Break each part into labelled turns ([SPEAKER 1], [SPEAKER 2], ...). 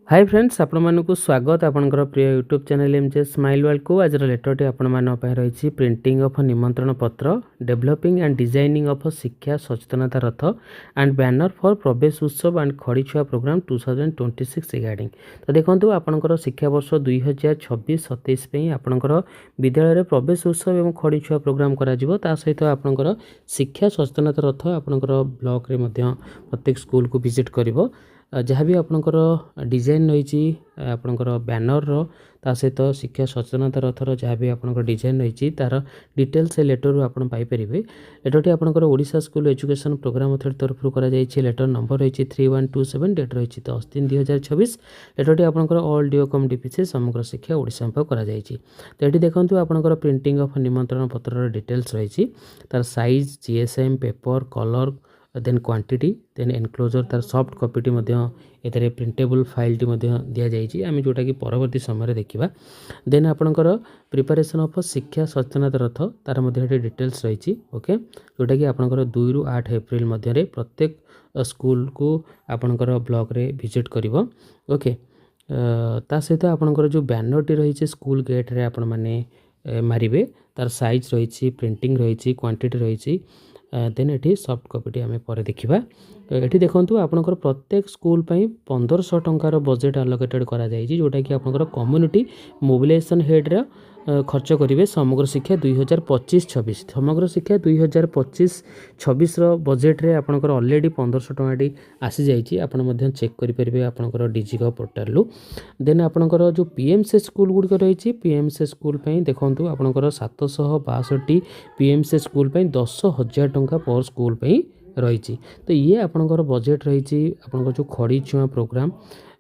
[SPEAKER 1] Hi friends आपण मानक स्वागत आपनकर प्रिय YouTube channel MJ smile world को आज लेटरटी आपण मान रही प्रिंटिंग ऑफ निमंत्रण पत्र डेवलपिंग एंड डिजाइनिंग ऑफ शिक्षा सचेतनता रथ एंड बैनर फॉर प्रवेश उत्सव एंड खड़ी छुआ प्रोग्राम 2026 रिगार्डिंग। तो देखो आपनकर शिक्षा वर्ष 2026-27 पे आपनकर विद्यालय रे प्रवेश उत्सव एवं खड़ी छुआ प्रोग्राम करा जिवो। ता सहित आपनकर शिक्षा सचेतनता रथ आपनकर ब्लॉक रे मध्य प्रत्येक स्कूल को विजिट करिवो। जहाँ भी आपनकर डिजाइन रही आपनकर बैनर ता सहित शिक्षा सचेतनता रथर जहाँ भी आपनकर डिजाइन रही तार डिटेल्स से लेटर आपन पाई परिबे। लेटरटी आपनकर Odisha school education program authority तरफ करा जायछि। लेटर नंबर रही 3127 डेट रही 10/3/2026। लेटरटी आपनकर ऑल डीओकम डीपीसी समग्र शिक्षा ओडिशा में करा जायछि। तो एठी देखंतु आपनकर प्रिंटिंग ऑफ निमंत्रण पत्र डिटेल्स रही तार size GSM paper colour then quantity then enclosure तार सॉफ्ट कॉपीटी एतरे प्रिंटेबल फाइलटी दि जाइए आम जोटा कि परवर्ती समय देखा। देन आपणकर प्रिपरेशन ऑफ शिक्षा सचेतनता रथ तार डिटेल्स रही ओके जोटा कि आपणकर 2 ରୁ 8 एप्रिल मध्य प्रत्येक स्कूल को आपणकर ब्लॉक रे विजिट करिवो ओके। ता सहित आपणकर जो बैनरटी रही स्कूल गेट रे आपण माने मारिबे तार साइज रही प्रिंटिंग रही क्वांटिटी रही देन एठी सॉफ्ट कॉपीटी आम पर देखा। एठी देखंतु आपनकर प्रत्येक स्कूल पई 1500 टंकार बजेट आलोकेटेड करा जायछि जोटा कि आपनकर कम्युनिटी मोबिलाइजेशन हेड रे खर्च करेंगे समग्र शिक्षा 2025-26 समग्र शिक्षा 2025-26 बजेट रे आपनकर ऑलरेडी 1500 टंकाटी आसी जाइछि। आपण मध्य चेक करि परिबे आपनकर डिजिगव पोर्टल लु। देन आपनकर जो पीएमसी स्कूल गुडी रही पीएमसी स्कूल पई देखंतु आपनकर 762 पीएमसी स्कूल पई 10,000 टंका पर स्कूल पई रही। तो ये आपनकर बजेट रही आपनकर जो खड़ी छुआ प्रोग्राम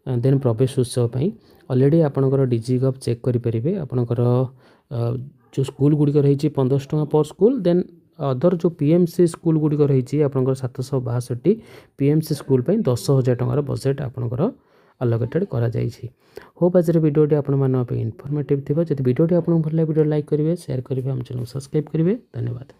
[SPEAKER 1] देन प्रवेश उत्सव पई ऑलरेडी आपनकर डिजिगव चेक करि परिबे। आपनकर जो स्कूल गुडी रही 1500 टंका पर स्कूल देन अदर जो पीएमसी स्कूल गुडी रही आपनकर 762 पीएमसी स्कूल पई 10,000 टंकार बजेट आपनकर अलोकेटेड करा जाइछि। होप आज वीडियोटी आपण मान इनफॉर्मेटिव थिबो। जदि वीडियोटी आपन भल लागे वीडियो लाइक करिवे शेयर करिवे हम चैनल सब्सक्राइब करिवे। धन्यवाद।